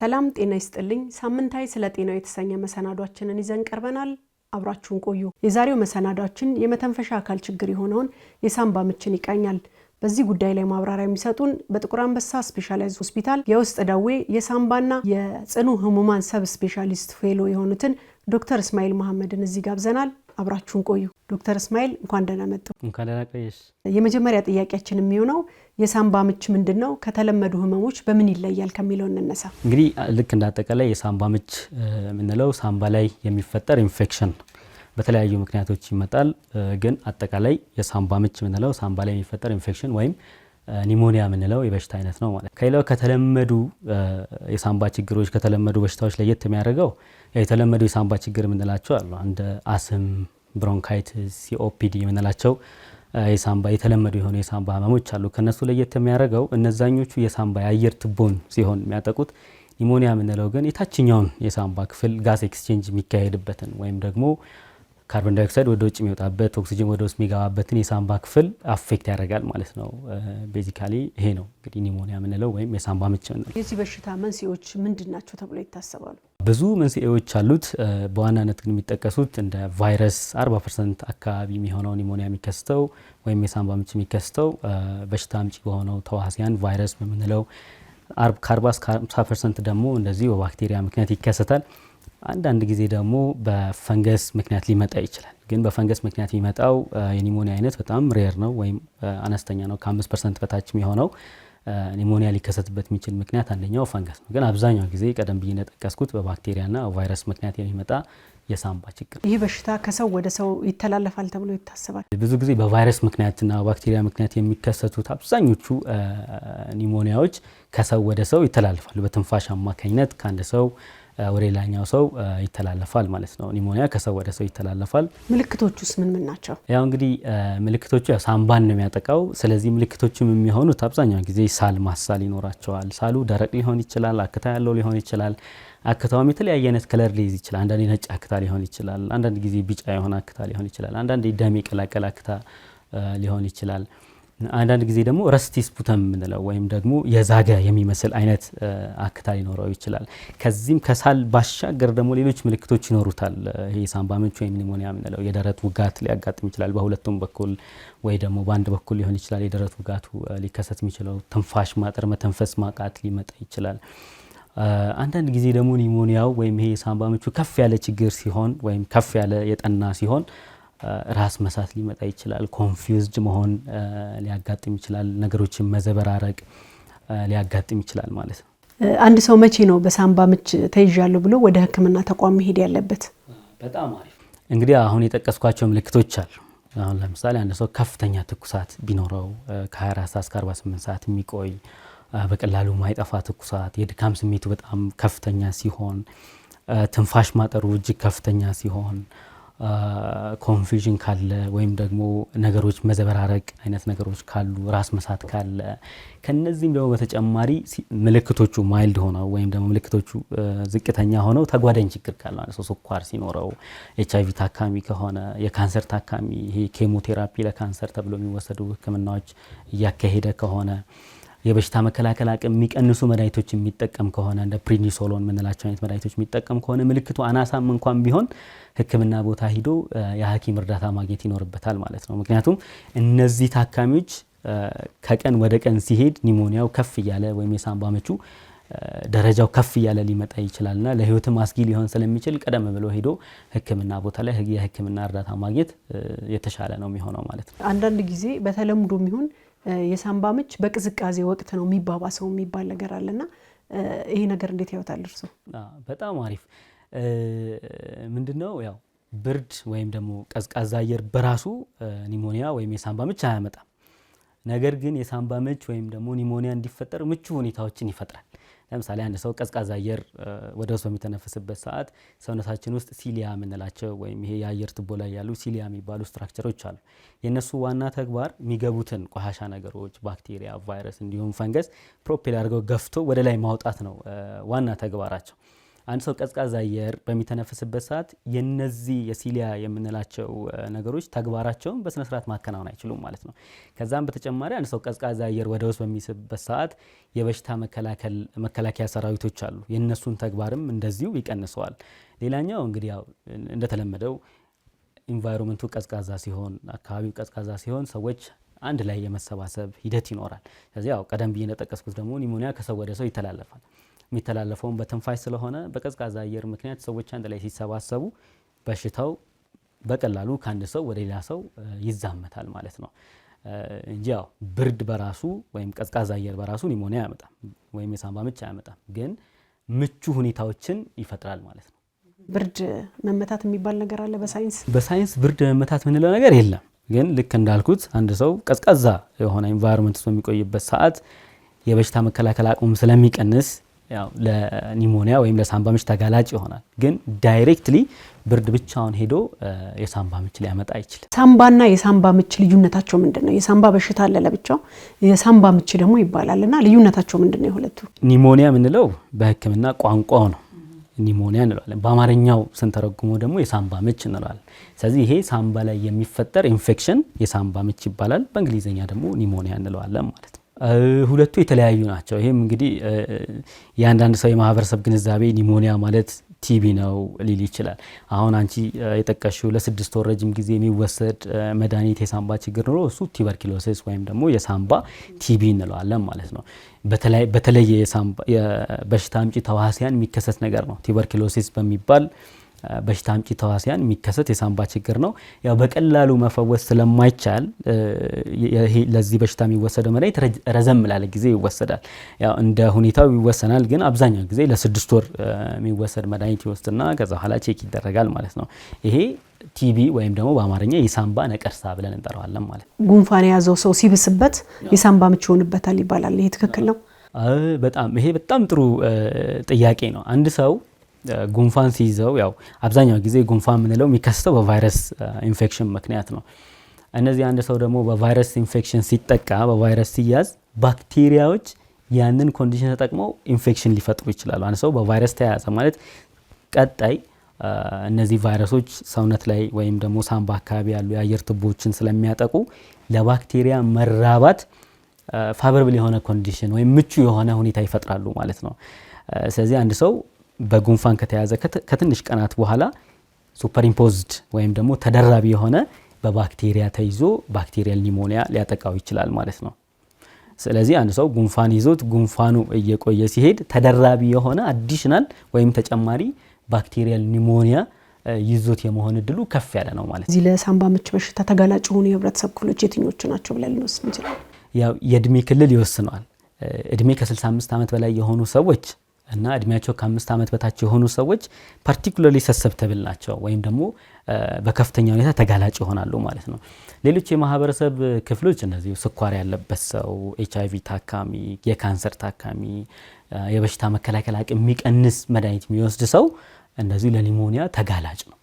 ሰላም ጤና ይስጥልኝ ሳምንታዊ ስለ ጤናው የተሰኘ መሰናዷችንን ይዘን ቀርበናል አብራችሁን ቆዩ የዛሬው መሰናዷችን የመተንፈሻ አካል ችግር የሆነውን የሳምባ ምችን ይቃኛል በዚህ ጉዳይ ላይ ማብራሪያ የሚሰጡን በጥቁር አንበሳ ስፔሻላይዝድ ሆስፒታል የውስጥ ደዌ የሳምባና የጽኑ ህሙማን ሰብ ስፔሻሊስት ፌሎ የሆኑትን ዶክተር እስማኤል መሐመድን እዚህ ጋብዘናል አብራችሁን ቆዩ ዶክተር እስማኤል እንኳን ደህና መጡ እንኳን ደህና ቆየሽ የመጀመሪያ ጥያቄያችን የሚሆነው የሳምባ ምች ምንድነው ከተለመዱ ህመሞች በምን ይለያል ከሚለው እንነሳ እንግዲህ ልክ እንዳጠቃላይ የሳምባ ምች ምንለው ሳምባ ላይ የሚፈጠር ኢንፌክሽን በተለያዩ ምክንያቶች ይመጣል ግን አጠቃላይ የሳምባ ምች ምንለው ሳምባ ላይ የሚፈጠር ኢንፌክሽን ወይም ኒሞኒያ ምንለው የበሽታ አይነት ነው ማለት ከሌላው ከተለመዱ የሳምባ ችግሮች ከተለመዱ በሽታዎች ለየት የሚያደርገው የተለመዱ የሳምባ ችግር ምንላቸው አሉ እንደ አስም ብሮንካይቲስ ሲኦፒዲ ምንላቸው የሳምባ የተለመዱ የሆኑ የሳምባ ህመሞች አሉ ከነሱ ለየት የሚያደርገው እነዛኞቹ የሳምባ የአየር ትቦን ሲሆን የሚያጠቁት ኒሞኒያ ምንለው ግን የታችኛውን የሳምባ ክፍል ጋዝ ኤክስቼንጅ የሚካሄድበትን ወይም ደግሞ ካርቦን ዳይኦክሳይድ ወደ ውጭ የሚወጣበት ኦክሲጅን ወደ ውስጥ የሚገባበትን የሳምባ ክፍል አፌክት ያደርጋል ማለት ነው ቤዚካሊ ይሄ ነው እንግዲህ ኒሞኒያ ምንለው ወይም የሳምባ ምች ምንለው የዚህ በሽታ መንስኤዎች ምንድናቸው ተብሎ ይታሰባሉ ብዙ መንስኤዎች አሉት በዋናነት ግን የሚጠቀሱት እንደ ቫይረስ 40% አካባቢ የሚሆነው ኒሞኒያ የሚከስተው ወይም የሳምባ ምች የሚከስተው በሽታ አምጪ በሆነው ተዋሲያን ቫይረስ በመንለው 40-50% ደግሞ እንደዚህ በባክቴሪያ ምክንያት ይከሰታል አንዳንድ ጊዜ ደግሞ በፈንገስ ምክንያት ሊመጣ ይችላል ግን በፈንገስ ምክንያት የሚመጣው የኒሞኒያ አይነት በጣም ሬር ነው ወይም አነስተኛ ነው ከ5% በታች የሚሆነው ኒሞኒያ ሊከሰትበት የሚችል ምክንያት አንደኛው ፈንገስ ነው ግን አብዛኛው ጊዜ ቀደም ብዬ እንደጠቀስኩት በባክቴሪያና ቫይረስ ምክንያት የሚመጣ የሳምባ ችግር ይህ በሽታ ከሰው ወደ ሰው ይተላለፋል ተብሎ ይታሰባል ብዙ ጊዜ በቫይረስ ምክንያትና ባክቴሪያ ምክንያት የሚከሰቱት አብዛኞቹ ኒሞኒያዎች ከሰው ወደ ሰው ይተላለፋሉ በትንፋሽ አማካኝነት ከአንድ ሰው ወደ ሌላኛው ሰው ይተላለፋል ማለት ነው ኒሞኒያ ከሰው ወደ ሰው ይተላለፋል ምልክቶቹስ ምን ናቸው ያው እንግዲህ ምልክቶቹ ሳምባን ነው የሚያጠቃው ስለዚህ ምልክቶቹም የሚሆኑት አብዛኛው ጊዜ ሳል ማሳል ይኖራቸዋል ሳሉ ደረቅ ሊሆን ይችላል አክታ ያለው ሊሆን ይችላል አክታውም የተለያየ አይነት ከለር ሊይዝ ይችላል አንዳንዴ ነጭ አክታ ሊሆን ይችላል አንዳንድ ጊዜ ቢጫ የሆነ አክታ ሊሆን ይችላል አንዳንዴ ደም የቀላቀለ አክታ ሊሆን ይችላል አንዳንድ ጊዜ ደግሞ ረስቲ ስፑተም ምንለው ወይም ደግሞ የዛገ የሚመስል አይነት አክታ ሊኖረው ይችላል ከዚህም ከሳል ባሻገር ደግሞ ሌሎች ምልክቶች ይኖሩታል ይሄ ሳምባ ምች ወይም ኒሞኒያ ምንለው የደረት ውጋት ሊያጋጥም ይችላል በሁለቱም በኩል ወይ ደግሞ በአንድ በኩል ሊሆን ይችላል የደረት ውጋቱ ሊከሰት የሚችለው ትንፋሽ ማጠር መተንፈስ ማቃት ሊመጣ ይችላል አንዳንድ ጊዜ ደግሞ ኒሞኒያው ወይም ይሄ ሳምባ ምቹ ከፍ ያለ ችግር ሲሆን ወይም ከፍ ያለ የጠና ሲሆን ራስ መሳት ሊመጣ ይችላል ኮንፊውዝድ መሆን ሊያጋጥም ይችላል ነገሮችን መዘበራረቅ ሊያጋጥም ይችላል ማለት ነው አንድ ሰው መቼ ነው በሳምባ ምች ተይዣለሁ ብሎ ወደ ህክምና ተቋም መሄድ ያለበት በጣም አሪፍ እንግዲህ አሁን የጠቀስኳቸው ምልክቶች አሉ አሁን ለምሳሌ አንድ ሰው ከፍተኛ ትኩሳት ቢኖረው ከ24 ሰዓት እስከ 48 ሰዓት የሚቆይ በቀላሉ ማይጠፋ ትኩሳት የድካም ስሜቱ በጣም ከፍተኛ ሲሆን ትንፋሽ ማጠሩ እጅግ ከፍተኛ ሲሆን ኮንፊውዥን ካለ ወይም ደግሞ ነገሮች መዘበራረቅ አይነት ነገሮች ካሉ ራስ መሳት ካለ ከነዚህም ደግሞ በተጨማሪ ምልክቶቹ ማይልድ ሆነው ወይም ደግሞ ምልክቶቹ ዝቅተኛ ሆነው ተጓዳኝ ችግር ካለ ማለት ነው ስኳር ሲኖረው ኤችአይቪ ታካሚ ከሆነ የካንሰር ታካሚ ይሄ ኬሞቴራፒ ለካንሰር ተብሎ የሚወሰዱ ህክምናዎች እያካሄደ ከሆነ የበሽታ መከላከል አቅም የሚቀንሱ መድኃኒቶች የሚጠቀም ከሆነ እንደ ፕሪኒሶሎን ምንላቸው አይነት መድኃኒቶች የሚጠቀም ከሆነ ምልክቱ አናሳም እንኳን ቢሆን ህክምና ቦታ ሂዶ የሐኪም እርዳታ ማግኘት ይኖርበታል ማለት ነው ምክንያቱም እነዚህ ታካሚዎች ከቀን ወደ ቀን ሲሄድ ኒሞኒያው ከፍ ያለ ወይም የሳምባ ምቹ ደረጃው ከፍ ያለ ሊመጣ ይችላልና ለህይወትም አስጊ ሊሆን ስለሚችል ቀደም ብሎ ሄዶ ህክምና ቦታ ላይ የህክምና እርዳታ ማግኘት የተሻለ ነው የሚሆነው ማለት ነው አንዳንድ ጊዜ በተለምዶ የሚሆን የሳምባ ምች በቅዝቃዜ ወቅት ነው የሚባባሰው የሚባል ነገር አለና ይሄ ነገር እንዴት ያውታል እርሱ በጣም አሪፍ ምንድነው ያው ብርድ ወይም ደግሞ ቀዝቃዛ አየር በራሱ ኒሞኒያ ወይም የሳምባ ምች አያመጣም ነገር ግን የሳምባ ምች ወይም ደግሞ ኒሞኒያ እንዲፈጠር ምቹ ሁኔታዎችን ይፈጥራል ለምሳሌ አንድ ሰው ቀዝቃዛ አየር ወደ ውስጥ በሚተነፍስበት ሰዓት ሰውነታችን ውስጥ ሲሊያ ምንላቸው ወይም ይሄ የአየር ትቦ ላይ ያሉ ሲሊያ የሚባሉ ስትራክቸሮች አሉ የነሱ ዋና ተግባር የሚገቡትን ቆሻሻ ነገሮች ባክቴሪያ ቫይረስ እንዲሁም ፈንገስ ፕሮፔል አድርገው ገፍቶ ወደ ላይ ማውጣት ነው ዋና ተግባራቸው አንድ ሰው ቀዝቃዛ አየር በሚተነፍስበት ሰዓት የነዚህ የሲሊያ የምንላቸው ነገሮች ተግባራቸውን በስነ ስርዓት ማከናወን አይችሉም ማለት ነው። ከዛም በተጨማሪ አንድ ሰው ቀዝቃዛ አየር ወደ ውስጥ በሚስብበት ሰዓት የበሽታ መከላከያ ሰራዊቶች አሉ፣ የነሱን ተግባርም እንደዚሁ ይቀንሰዋል። ሌላኛው እንግዲህ ያው እንደተለመደው ኢንቫይሮንመንቱ ቀዝቃዛ ሲሆን፣ አካባቢው ቀዝቃዛ ሲሆን ሰዎች አንድ ላይ የመሰባሰብ ሂደት ይኖራል። ስለዚህ ያው ቀደም ብዬ እንደጠቀስኩት ደግሞ ኒሞኒያ ከሰው ወደ ሰው ይተላለፋል። የሚተላለፈውን በትንፋሽ ስለሆነ በቀዝቃዛ አየር ምክንያት ሰዎች አንድ ላይ ሲሰባሰቡ በሽታው በቀላሉ ከአንድ ሰው ወደ ሌላ ሰው ይዛመታል ማለት ነው እንጂ ያው ብርድ በራሱ ወይም ቀዝቃዛ አየር በራሱ ኒሞኒያ አያመጣም ወይም የሳምባ ምች አያመጣም፣ ግን ምቹ ሁኔታዎችን ይፈጥራል ማለት ነው። ብርድ መመታት የሚባል ነገር አለ በሳይንስ? በሳይንስ ብርድ መመታት ምንለው ነገር የለም። ግን ልክ እንዳልኩት አንድ ሰው ቀዝቃዛ የሆነ ኢንቫይሮንመንት ውስጥ በሚቆይበት ሰዓት የበሽታ መከላከል አቅሙም ስለሚቀንስ ያው ለኒሞኒያ ወይም ለሳምባ ምች ተጋላጭ ይሆናል። ግን ዳይሬክትሊ ብርድ ብቻውን ሄዶ የሳምባ ምች ሊያመጣ አይችልም። ሳምባና የሳምባ ምች ልዩነታቸው ምንድነው? የሳምባ በሽታ አለ ለብቻው፣ የሳምባ ምች ደግሞ ይባላልና ልዩነታቸው ምንድነው የሁለቱ? ኒሞኒያ የምንለው በሕክምና ቋንቋው ነው፣ ኒሞኒያ እንለዋለን። በአማርኛው ስንተረጉሞ ደግሞ የሳምባ ምች እንለዋለን። ስለዚህ ይሄ ሳምባ ላይ የሚፈጠር ኢንፌክሽን የሳምባ ምች ይባላል። በእንግሊዝኛ ደግሞ ኒሞኒያ እንለዋለን ማለት ነው። ሁለቱ የተለያዩ ናቸው። ይሄም እንግዲህ የአንዳንድ ሰው የማህበረሰብ ግንዛቤ ኒሞኒያ ማለት ቲቢ ነው ሊል ይችላል። አሁን አንቺ የጠቀሽው ለ6 ወር ረጅም ጊዜ የሚወሰድ መድኃኒት የሳምባ ችግር ኖሮ እሱ ቱበርኩሎሲስ ወይም ደግሞ የሳምባ ቲቢ እንለዋለን ማለት ነው። በተለየ የበሽታ አምጪ ተዋሲያን የሚከሰት ነገር ነው። ቱበርኩሎሲስ በሚባል በሽታ አምጪ ተዋሲያን የሚከሰት የሳምባ ችግር ነው። ያው በቀላሉ መፈወስ ስለማይቻል ለዚህ በሽታ የሚወሰደው መድኃኒት ረዘም ላለ ጊዜ ይወሰዳል። ያው እንደ ሁኔታው ይወሰናል፣ ግን አብዛኛው ጊዜ ለ6 ወር የሚወሰድ መድኃኒት ይወስድና ከዛ በኋላ ቼክ ይደረጋል ማለት ነው። ይሄ ቲቢ ወይም ደግሞ በአማርኛ የሳምባ ነቀርሳ ብለን እንጠራዋለን ማለት ነው። ጉንፋን የያዘው ሰው ሲብስበት የሳምባ ምች ይሆንበታል ይባላል። ይሄ ትክክል ነው? ይሄ በጣም ጥሩ ጥያቄ ነው። አንድ ሰው ጉንፋን ሲይዘው ያው አብዛኛው ጊዜ ጉንፋን የምንለው የሚከሰተው በቫይረስ ኢንፌክሽን ምክንያት ነው። እነዚህ አንድ ሰው ደግሞ በቫይረስ ኢንፌክሽን ሲጠቃ በቫይረስ ሲያዝ ባክቴሪያዎች ያንን ኮንዲሽን ተጠቅመው ኢንፌክሽን ሊፈጥሩ ይችላሉ። አንድ ሰው በቫይረስ ተያዘ ማለት ቀጣይ እነዚህ ቫይረሶች ሰውነት ላይ ወይም ደግሞ ሳምባ አካባቢ ያሉ የአየር ቱቦችን ስለሚያጠቁ ለባክቴሪያ መራባት ፋቨረብል የሆነ ኮንዲሽን ወይም ምቹ የሆነ ሁኔታ ይፈጥራሉ ማለት ነው። ስለዚህ አንድ ሰው በጉንፋን ከተያዘ ከትንሽ ቀናት በኋላ ሱፐርኢምፖዝድ ወይም ደግሞ ተደራቢ የሆነ በባክቴሪያ ተይዞ ባክቴሪያል ኒሞኒያ ሊያጠቃው ይችላል ማለት ነው። ስለዚህ አንድ ሰው ጉንፋን ይዞት ጉንፋኑ እየቆየ ሲሄድ ተደራቢ የሆነ አዲሽናል ወይም ተጨማሪ ባክቴሪያል ኒሞኒያ ይዞት የመሆን እድሉ ከፍ ያለ ነው ማለት ነው። እዚህ ለሳምባ ምች በሽታ ተጋላጭ የሆኑ የህብረተሰብ ክፍሎች የትኞቹ ናቸው ብለን ልንወስድ እንችላለን? ያው የእድሜ ክልል ይወስነዋል። እድሜ ከ65 ዓመት በላይ የሆኑ ሰዎች እና እድሜያቸው ከ5 ዓመት በታች የሆኑ ሰዎች ፓርቲኩላርሊ ሰሰፕተብል ናቸው ወይም ደግሞ በከፍተኛ ሁኔታ ተጋላጭ ይሆናሉ ማለት ነው። ሌሎች የማህበረሰብ ክፍሎች እነዚህ ስኳር ያለበት ሰው፣ HIV ታካሚ፣ የካንሰር ታካሚ፣ የበሽታ መከላከል አቅም የሚቀንስ መድኃኒት የሚወስድ ሰው እንደዚህ ለኒሞኒያ ተጋላጭ ነው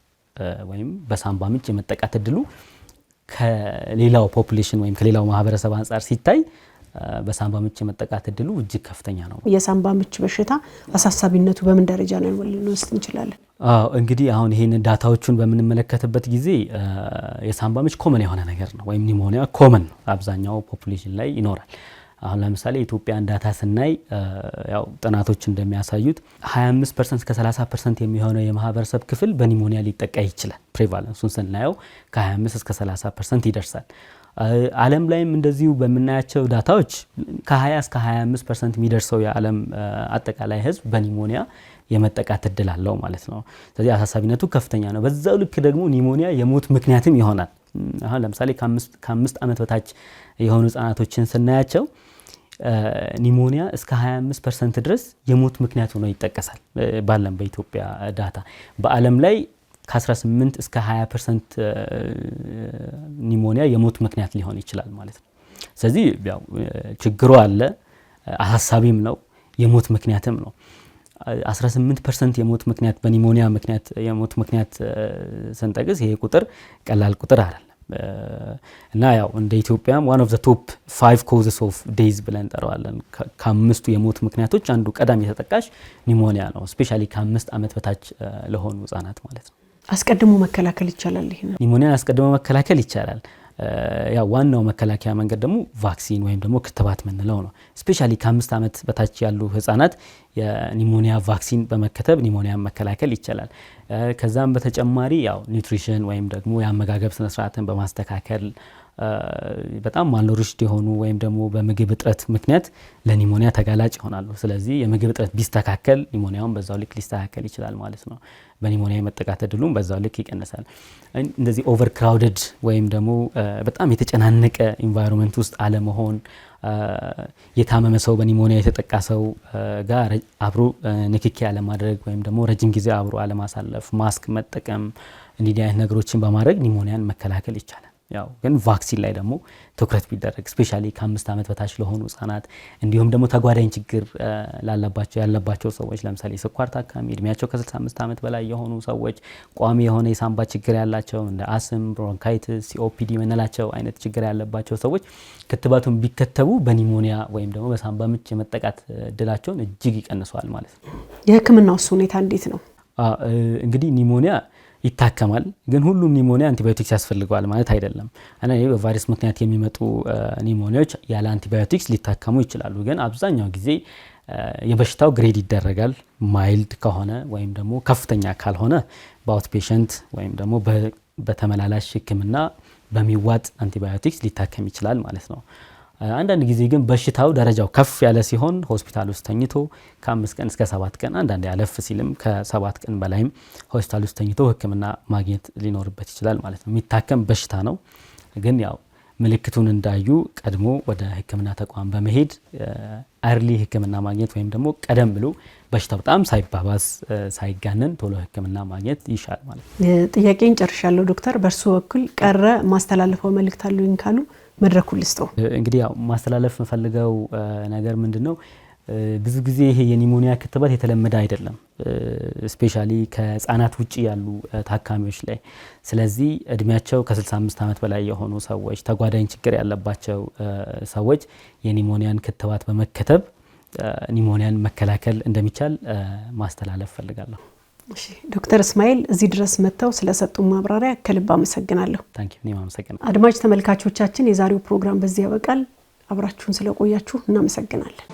ወይም በሳምባ ምች የመጠቃት እድሉ ከሌላው ፖፑሌሽን ወይም ከሌላው ማህበረሰብ አንጻር ሲታይ በሳምባ ምች የመጠቃት እድሉ እጅግ ከፍተኛ ነው። የሳምባ ምች በሽታ አሳሳቢነቱ በምን ደረጃ ላይ ልንወስድ እንችላለን? እንግዲህ አሁን ይሄን ዳታዎቹን በምንመለከትበት ጊዜ የሳምባ ምች ኮመን የሆነ ነገር ነው ወይም ኒሞኒያ ኮመን ነው፣ አብዛኛው ፖፑሌሽን ላይ ይኖራል። አሁን ለምሳሌ የኢትዮጵያን ዳታ ስናይ ያው ጥናቶች እንደሚያሳዩት 25% እስከ 30% የሚሆነው የማህበረሰብ ክፍል በኒሞኒያ ሊጠቃ ይችላል። ፕሬቫለንሱን ስናየው ከ25 እስከ 30% ይደርሳል። ዓለም ላይም እንደዚሁ በምናያቸው ዳታዎች ከ20 እስከ 25% የሚደርሰው የዓለም አጠቃላይ ህዝብ በኒሞኒያ የመጠቃት እድል አለው ማለት ነው። ስለዚህ አሳሳቢነቱ ከፍተኛ ነው። በዛው ልክ ደግሞ ኒሞኒያ የሞት ምክንያትም ይሆናል። አሁን ለምሳሌ ከ5 ዓመት በታች የሆኑ ህጻናቶችን ስናያቸው ኒሞኒያ እስከ 25% ድረስ የሞት ምክንያት ሆኖ ይጠቀሳል ባለም በኢትዮጵያ ዳታ። በዓለም ላይ ከ18 እስከ 20% ኒሞኒያ የሞት ምክንያት ሊሆን ይችላል ማለት ነው። ስለዚህ ያው ችግሩ አለ፣ አሳሳቢም ነው፣ የሞት ምክንያትም ነው። 18% የሞት ምክንያት በኒሞኒያ ምክንያት የሞት ምክንያት ስንጠቅስ ይሄ ቁጥር ቀላል ቁጥር አይደለም። እና ያው እንደ ኢትዮጵያም one of the top 5 causes of death ብለን ጠራዋለን። ከአምስቱ የሞት ምክንያቶች አንዱ ቀዳሚ ተጠቃሽ ኒሞኒያ ነው። ስፔሻሊ ከ5 ዓመት በታች ለሆኑ ህጻናት ማለት ነው። አስቀድሞ መከላከል ይቻላል? ይሄ ኒሞኒያ አስቀድሞ መከላከል ይቻላል። ያው ዋናው መከላከያ መንገድ ደግሞ ቫክሲን ወይም ደግሞ ክትባት ምንለው ነው። ስፔሻሊ ከ5 ዓመት በታች ያሉ ህጻናት የኒሞኒያ ቫክሲን በመከተብ ኒሞኒያን መከላከል ይቻላል። ከዛም በተጨማሪ ያው ኒውትሪሽን ወይም ደግሞ የአመጋገብ ስነ ስርዓትን በማስተካከል በጣም ማልኖሪሽድ የሆኑ ወይም ደግሞ በምግብ እጥረት ምክንያት ለኒሞኒያ ተጋላጭ ይሆናሉ። ስለዚህ የምግብ እጥረት ቢስተካከል ኒሞኒያውን በዛው ልክ ሊስተካከል ይችላል ማለት ነው። በኒሞኒያ የመጠቃት እድሉም በዛው ልክ ይቀንሳል። እንደዚህ ኦቨር ክራውድድ ወይም ደግሞ በጣም የተጨናነቀ ኢንቫይሮንመንት ውስጥ አለመሆን፣ የታመመ ሰው በኒሞኒያ የተጠቃ ሰው ጋር አብሮ ንክኪ አለማድረግ ወይም ደግሞ ረጅም ጊዜ አብሮ አለማሳለፍ፣ ማስክ መጠቀም፣ እንዲህ አይነት ነገሮችን በማድረግ ኒሞኒያን መከላከል ይቻላል። ያው ግን ቫክሲን ላይ ደግሞ ትኩረት ቢደረግ ስፔሻሊ ከ5 ዓመት በታች ለሆኑ ህጻናት እንዲሁም ደግሞ ተጓዳኝ ችግር ያለባቸው ሰዎች ለምሳሌ ስኳር ታካሚ፣ እድሜያቸው ከ65 ዓመት በላይ የሆኑ ሰዎች፣ ቋሚ የሆነ የሳንባ ችግር ያላቸው እንደ አስም፣ ብሮንካይቲስ፣ ሲኦፒዲ የምንላቸው አይነት ችግር ያለባቸው ሰዎች ክትባቱን ቢከተቡ በኒሞኒያ ወይም ደግሞ በሳንባ ምች የመጠቃት እድላቸውን እጅግ ይቀንሰዋል ማለት ነው። የህክምናው ሁኔታ እንዴት ነው? እንግዲህ ኒሞኒያ ይታከማል፣ ግን ሁሉም ኒሞኒያ አንቲባዮቲክስ ያስፈልገዋል ማለት አይደለም። እና በቫይረስ ምክንያት የሚመጡ ኒሞኒያዎች ያለ አንቲባዮቲክስ ሊታከሙ ይችላሉ። ግን አብዛኛው ጊዜ የበሽታው ግሬድ ይደረጋል። ማይልድ ከሆነ ወይም ደግሞ ከፍተኛ ካልሆነ በአውት ፔሸንት ወይም ደግሞ በተመላላሽ ህክምና በሚዋጥ አንቲባዮቲክስ ሊታከም ይችላል ማለት ነው። አንዳንድ ጊዜ ግን በሽታው ደረጃው ከፍ ያለ ሲሆን ሆስፒታል ውስጥ ተኝቶ ከ5 ቀን እስከ 7 ቀን አንዳንዴ ያለፍ ሲልም ከ7 ቀን በላይም ሆስፒታል ውስጥ ተኝቶ ህክምና ማግኘት ሊኖርበት ይችላል ማለት ነው። የሚታከም በሽታ ነው። ግን ያው ምልክቱን እንዳዩ ቀድሞ ወደ ህክምና ተቋም በመሄድ አርሊ ህክምና ማግኘት ወይም ደግሞ ቀደም ብሎ በሽታው በጣም ሳይባባስ ሳይጋነን ቶሎ ህክምና ማግኘት ይሻል ማለት ነው። ጥያቄን ጨርሻለሁ ዶክተር። በእርሱ በኩል ቀረ ማስተላለፈው መልእክት አሉኝ ካሉ መድረኩን ልስጠው። እንግዲህ ያው ማስተላለፍ የምፈልገው ነገር ምንድነው፣ ብዙ ጊዜ ይሄ የኒሞኒያ ክትባት የተለመደ አይደለም፣ ስፔሻሊ ከህፃናት ውጪ ያሉ ታካሚዎች ላይ። ስለዚህ እድሜያቸው ከ65 ዓመት በላይ የሆኑ ሰዎች፣ ተጓዳኝ ችግር ያለባቸው ሰዎች የኒሞኒያን ክትባት በመከተብ ኒሞኒያን መከላከል እንደሚቻል ማስተላለፍ ፈልጋለሁ። እሺ ዶክተር እስማኤል እዚህ ድረስ መጥተው ስለሰጡ ማብራሪያ ከልብ አመሰግናለሁ። ታንኪዩ። እኔም አመሰግናለሁ። አድማጭ ተመልካቾቻችን የዛሬው ፕሮግራም በዚህ ያበቃል። አብራችሁን ስለቆያችሁ እናመሰግናለን።